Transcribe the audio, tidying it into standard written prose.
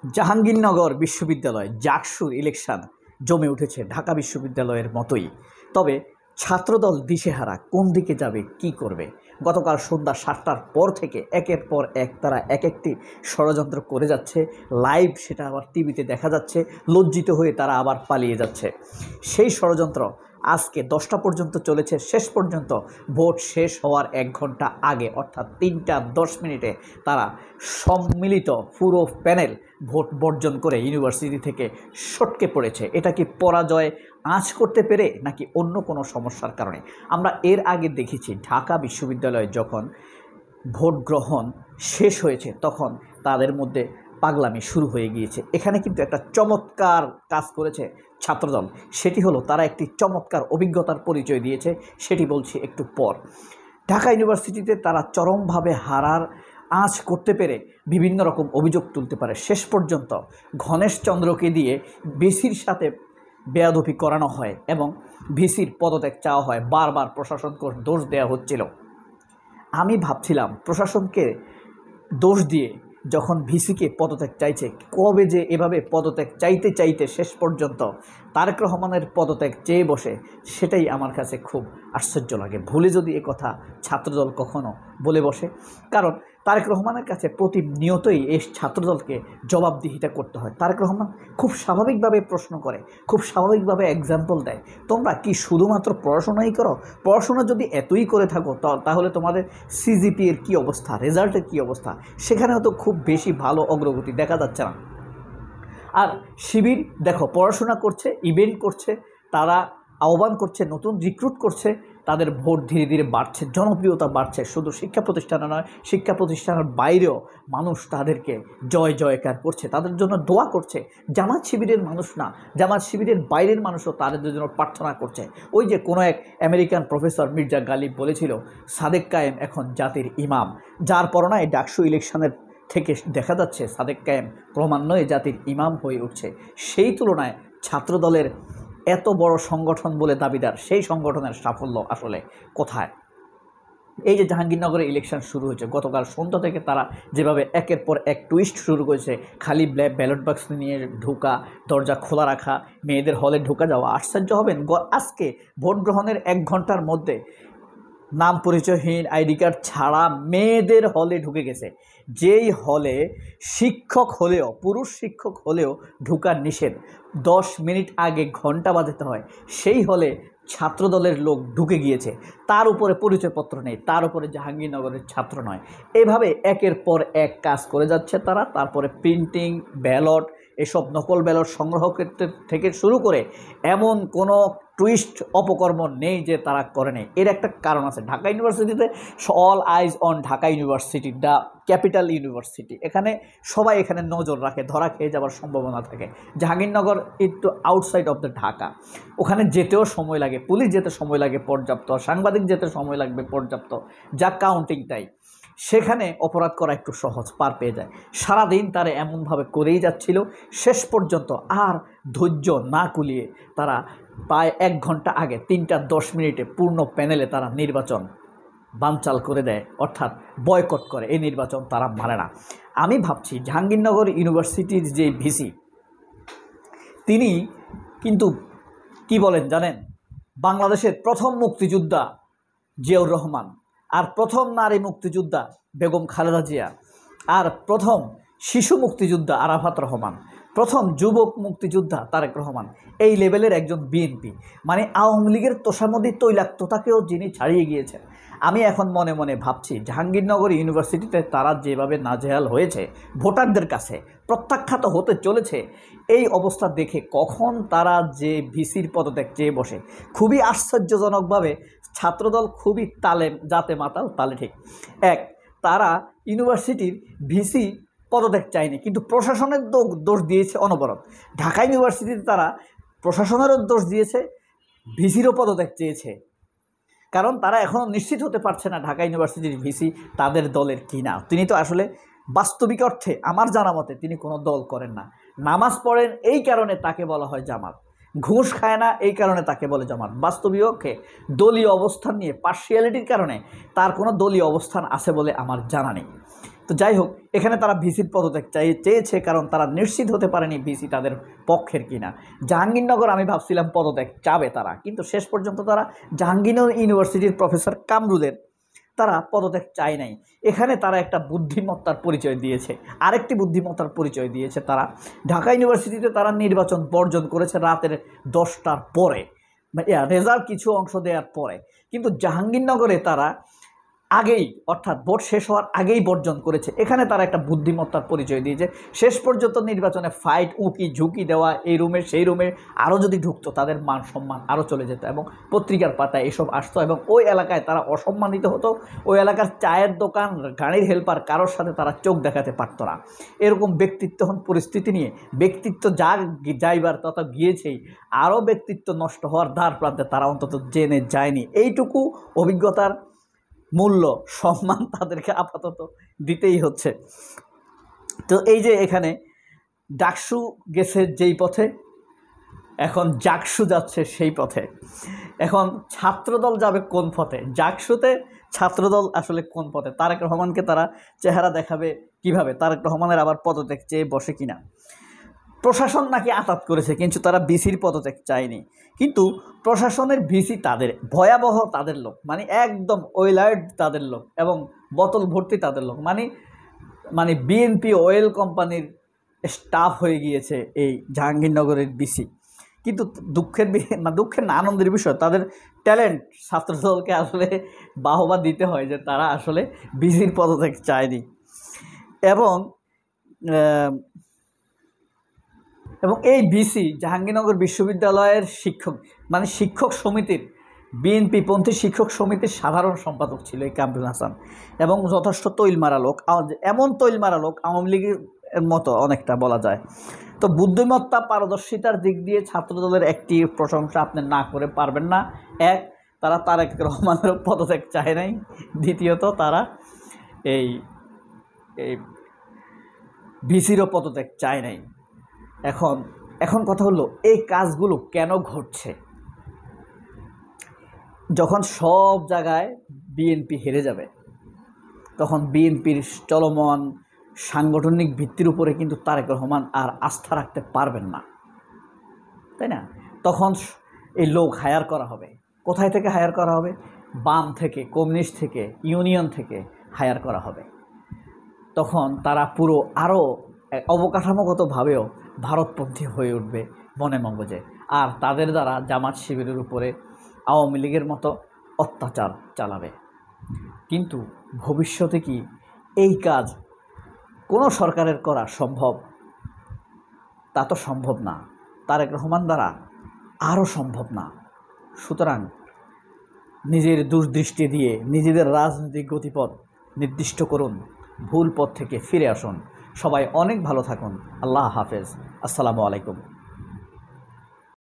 জাহাঙ্গীরনগর বিশ্ববিদ্যালয় জাকসুর ইলেকশন জমে উঠেছে ঢাকা বিশ্ববিদ্যালয়ের মতোই। তবে ছাত্রদল দিশেহারা, কোন দিকে যাবে, কি করবে। গতকাল সন্ধ্যা 7টার পর থেকে একের পর এক তারা এক একটি ষড়যন্ত্র করে যাচ্ছে। লাইভ সেটা আবার টিভিতে দেখা যাচ্ছে। লজ্জিত হয়ে তারা আবার পালিয়ে যাচ্ছে। সেই ষড়যন্ত্র আজকে 10টা পর্যন্ত চলেছে। শেষ পর্যন্ত ভোট শেষ হওয়ার 1 ঘন্টা আগে অর্থাৎ 3টা 10 মিনিটে তারা সম্মিলিত পুরো প্যানেল ভোট বর্জন করে ইউনিভার্সিটি থেকে সটকে পড়েছে। এটা কি পরাজয় আঁচ করতে পেরে নাকি অন্য কোনো সমস্যার কারণে? আমরা এর আগে দেখেছি ঢাকা বিশ্ববিদ্যালয়ে যখন ভোট গ্রহণ শেষ হয়েছে তখন তাদের মধ্যে পাগলামি শুরু হয়ে গিয়েছে। এখানে কিন্তু একটা চমৎকার কাজ করেছে ছাত্রদল। সেটি হলো তারা একটি চমৎকার অভিজ্ঞতার পরিচয় দিয়েছে, সেটি বলছি একটু পর। ঢাকা ইউনিভার্সিটিতে তারা চরমভাবে হারার আঁচ করতে পেরে বিভিন্ন রকম অভিযোগ তুলতে পারে। শেষ পর্যন্ত ঘনেশ চন্দ্রকে দিয়ে ভিসির সাথে বেয়াদবি করানো হয় এবং ভিসির পদত্যাগ চাওয়া হয়। বারবার প্রশাসনকে দোষ দেওয়া হচ্ছিল। আমি ভাবছিলাম প্রশাসনকে দোষ দিয়ে যখন ভিসিকে পদত্যাগ চাইছে, কবে যে এভাবে পদত্যাগ চাইতে চাইতে শেষ পর্যন্ত তারেক রহমানের পদত্যাগ চেয়ে বসে, সেটাই আমার কাছে খুব আশ্চর্য লাগে। ভুলে যদি এ কথা ছাত্রদল কখনো বলে বসে, কারণ তারেক রহমানের কাছে প্রতিনিয়তই এই ছাত্রদলকে জবাবদিহিতা করতে হয়। তারেক রহমান খুব স্বাভাবিকভাবে প্রশ্ন করে, খুব স্বাভাবিকভাবে এক্সাম্পল দেয়, তোমরা কি শুধুমাত্র পড়াশোনাই করো? পড়াশোনা যদি এতই করে থাকো তাহলে তোমাদের সিজিপি এর কী অবস্থা, রেজাল্টের কী অবস্থা? সেখানেও তো খুব বেশি ভালো অগ্রগতি দেখা যাচ্ছে না। আর শিবির দেখো পড়াশোনা করছে, ইভেন্ট করছে, তারা আহ্বান করছে, নতুন রিক্রুট করছে, তাদের ভোট ধীরে ধীরে বাড়ছে, জনপ্রিয়তা বাড়ছে। শুধু শিক্ষা প্রতিষ্ঠানে নয়, শিক্ষা প্রতিষ্ঠানের বাইরেও মানুষ তাদেরকে জয় জয়কার করছে, তাদের জন্য দোয়া করছে। জামাত শিবিরের মানুষ না, জামাত শিবিরের বাইরের মানুষও তাদের জন্য প্রার্থনা করছে। ওই যে কোনো এক আমেরিকান প্রফেসর মির্জা গালিব বলেছিল, সাদেক কায়েম এখন জাতির ইমাম। যার পরনায় ডাকসু ইলেকশনের থেকে দেখা যাচ্ছে সাদেক কায়েম ক্রমান্বয়ে জাতির ইমাম হয়ে উঠছে। সেই তুলনায় ছাত্রদলের এত বড় সংগঠন বলে দাবিদার সেই সংগঠনের সাফল্য আসলে কোথায়? এই যে জাহাঙ্গীরনগরে ইলেকশন শুরু হয়েছে, গতকাল সন্ধ্যা থেকে তারা যেভাবে একের পর এক টুইস্ট শুরু করেছে, খালি ব্যালট বাক্স নিয়ে ঢোকা, দরজা খোলা রাখা, মেয়েদের হলে ঢোকা যাওয়া। আশ্চর্য হবেন, আজকে ভোট গ্রহণের 1 ঘন্টার মধ্যে নাম পরিচয়হীন আইডি কার্ড ছাড়া মেয়েদের হলে ঢুকে গেছে। যেই হলে শিক্ষক হলেও, পুরুষ শিক্ষক হলেও ঢুকার নিষেধ, 10 মিনিট আগে ঘন্টা বাজাতে হয়, সেই হলে ছাত্রদলের লোক ঢুকে গিয়েছে। তার উপরে পরিচয়পত্র নেই, তার উপরে জাহাঙ্গীরনগরের ছাত্র নয়। এভাবে একের পর এক কাজ করে যাচ্ছে তারা। তারপরে প্রিন্টিং, ব্যালট, এসব নকল ব্যালট সংগ্রহ থেকে শুরু করে এমন কোনো টুইস্ট অপকর্ম নেই যে তারা করে নেই। এর একটা কারণ আছে। ঢাকা ইউনিভার্সিটিতে all eyes on Dhaka university, the capital university. এখানে সবাই এখানে নজর রাখে, ধরা খেয়ে যাওয়ার সম্ভাবনা থাকে। জাহাঙ্গীরনগর একটু আউটসাইড অফ দ্য ঢাকা, ওখানে যেতেও সময় লাগে, পুলিশ যেতে সময় লাগে পর্যাপ্ত, সাংবাদিক যেতে সময় লাগবে পর্যাপ্ত, যা কাউন্টিংটাই। সেখানে অপরাধ করা একটু সহজ, পার পেয়ে যায়। সারাদিন তারা এমনভাবে করেই যাচ্ছিল। শেষ পর্যন্ত আর ধৈর্য না কুলিয়ে তারা প্রায় 1 ঘন্টা আগে 3টা 10 মিনিটে পূর্ণ প্যানেলে তারা নির্বাচন বানচাল করে দেয়, অর্থাৎ বয়কট করে। এই নির্বাচন তারা মানে না। আমি ভাবছি জাহাঙ্গীরনগর ইউনিভার্সিটির যে ভিসি, তিনি কিন্তু কি বলেন জানেন? বাংলাদেশের প্রথম মুক্তিযোদ্ধা জিয়াউর রহমান, আর প্রথম নারী মুক্তিযোদ্ধা বেগম খালেদা জিয়া, আর প্রথম শিশু মুক্তিযোদ্ধা আরাফাত রহমান, প্রথম যুবক মুক্তিযোদ্ধা তারেক রহমান। এই লেভেলের একজন বিএনপি, মানে আওয়ামী লীগের তোষামোদী তৈলাক্ততাকেও যিনি ছাড়িয়ে গিয়েছেন। আমি এখন মনে মনে ভাবছি জাহাঙ্গীরনগর ইউনিভার্সিটিতে তারা যেভাবে নাজেহাল হয়েছে, ভোটারদের কাছে প্রত্যাখ্যাত হতে চলেছে, এই অবস্থা দেখে কখন তারা যে ভিসির পদত্যাগ চেয়ে বসে। খুবই আশ্চর্যজনকভাবে ছাত্রদল খুবই তালে যাতে মাতাল তালে ঠিক। তারা ইউনিভার্সিটির ভিসি পদত্যাগ চায়নি, কিন্তু প্রশাসনের দোষ দিয়েছে অনবরত। ঢাকা ইউনিভার্সিটিতে তারা প্রশাসনেরও দোষ দিয়েছে, ভিসিরও পদত্যাগ চেয়েছে, কারণ তারা এখনও নিশ্চিত হতে পারছে না ঢাকা ইউনিভার্সিটির ভিসি তাদের দলের কিনা। তিনি তো আসলে বাস্তবিক অর্থে আমার জানা মতে তিনি কোনো দল করেন না। নামাজ পড়েন এই কারণে তাকে বলা হয় জামাত, ঘুষ খায় না এই কারণে তাকে বলে জামাত। বাস্তবিককে দলীয় অবস্থান নিয়ে পার্সিয়ালিটির কারণে তার কোনো দলীয় অবস্থান আছে বলে আমার জানা নেই। তো যাই হোক, এখানে তারা ভিসির পদত্যাগ চেয়েছে, কারণ তারা নিশ্চিত হতে পারেনি ভিসি তাদের পক্ষের কিনা। জাহাঙ্গীরনগর আমি ভাবছিলাম পদত্যাগ চাবে তারা, কিন্তু শেষ পর্যন্ত তারা জাহাঙ্গীরনগর ইউনিভার্সিটির প্রফেসর কামরুদের তারা পদত্যাগ চায় নাই। এখানে তারা একটা বুদ্ধিমত্তার পরিচয় দিয়েছে, আরেকটি বুদ্ধিমত্তার পরিচয় দিয়েছে। তারা ঢাকা ইউনিভার্সিটিতে তারা নির্বাচন বর্জন করেছে রাতের 10টার পরে, রেজাল্ট কিছু অংশ দেওয়ার পরে, কিন্তু জাহাঙ্গীরনগরে তারা আগেই, অর্থাৎ ভোট শেষ হওয়ার আগেই বর্জন করেছে। এখানে তারা একটা বুদ্ধিমত্তার পরিচয় দিয়েছে। শেষ পর্যন্ত নির্বাচনে ফাইট, উঁকি ঝুঁকি দেওয়া, এই রুমে সেই রুমে আরও যদি ঢুকতো তাদের মান সম্মান আরও চলে যেত এবং পত্রিকার পাতায় এসব আসতো এবং ওই এলাকায় তারা অসম্মানিত হতো। ওই এলাকার চায়ের দোকান, গাড়ির হেল্পার কারোর সাথে তারা চোখ দেখাতে পারতো না। এরকম ব্যক্তিত্বহীন পরিস্থিতি নিয়ে ব্যক্তিত্ব যাইবার তথা গিয়েছেই, আরও ব্যক্তিত্ব নষ্ট হওয়ার দ্বার প্রান্তে তারা অন্তত জেনে যায়নি। এইটুকু অভিজ্ঞতার মূল্য, সম্মান তাদেরকে আপাতত দিতেই হচ্ছে। তো এই যে এখানে ডাকসু গেছে যেই পথে, এখন জাকসু যাচ্ছে সেই পথে। এখন ছাত্রদল যাবে কোন পথে? জাকসুতে ছাত্রদল আসলে কোন পথে? তারেক রহমানকে তারা চেহারা দেখাবে কিভাবে? তারেক রহমানের আবার পদত্যাগ চেয়ে বসে কিনা? প্রশাসন নাকি আঘাত করেছে, কিন্তু তারা ভিসির পদত্যাগ চায়নি। কিন্তু প্রশাসনের ভিসি তাদের ভয়াবহ, তাদের লোক, মানে একদম ওয়েলার্ড তাদের লোক এবং বোতল ভর্তি তাদের লোক, মানে বিএনপি অয়েল কোম্পানির স্টাফ হয়ে গিয়েছে এই জাহাঙ্গীরনগরের ভিসি। কিন্তু দুঃখের না আনন্দের বিষয়, তাদের ট্যালেন্ট ছাত্রদলকে আসলে বাহবা দিতে হয় যে তারা আসলে ভিসির পদত্যাগ চায়নি। এবং এই ভিসি জাহাঙ্গীরনগর বিশ্ববিদ্যালয়ের শিক্ষক সমিতির, বিএনপি পন্থী শিক্ষক সমিতির সাধারণ সম্পাদক ছিল এই কামরুল হাসান, এবং যথেষ্ট তৈলমারা লোক, এমন তৈলমারা লোক আওয়ামী লীগের মতো অনেকটা বলা যায়। তো বুদ্ধিমত্তা, পারদর্শিতার দিক দিয়ে ছাত্রদলের একটি প্রশংসা আপনি না করে পারবেন না। এক, তারা তারেক রহমানের পদত্যাগ চায় নাই। দ্বিতীয়ত, তারা এই ভিসিরও পদত্যাগ চায় নাই। এখন কথা হলো, এই কাজগুলো কেন ঘটছে? যখন সব জায়গায় বিএনপি হেরে যাবে, তখন বিএনপির চলমান সাংগঠনিক ভিত্তির উপরে কিন্তু তারেক রহমান আর আস্থা রাখতে পারবেন না, তাই না? তখন এই লোক হায়ার করা হবে। কোথায় থেকে হায়ার করা হবে? বাম থেকে, কমিউনিস্ট থেকে, ইউনিয়ন থেকে হায়ার করা হবে। তখন তারা পুরো আরও অবকাঠামোগতভাবেও ভারতপন্থী হয়ে উঠবে মনে মগজে, আর তাদের দ্বারা জামাত শিবিরের উপরে আওয়ামী লীগের মতো অত্যাচার চালাবে। কিন্তু ভবিষ্যতে কি এই কাজ কোনো সরকারের করা সম্ভব? তা তো সম্ভব না, তারেক রহমান দ্বারা আরও সম্ভব না। সুতরাং নিজের দূরদৃষ্টি দিয়ে নিজেদের রাজনৈতিক গতিপথ নির্দিষ্ট করুন, ভুল পথ থেকে ফিরে আসুন। সবাই অনেক ভালো থাকুন। আল্লাহ হাফেজ। আসসালামু আলাইকুম।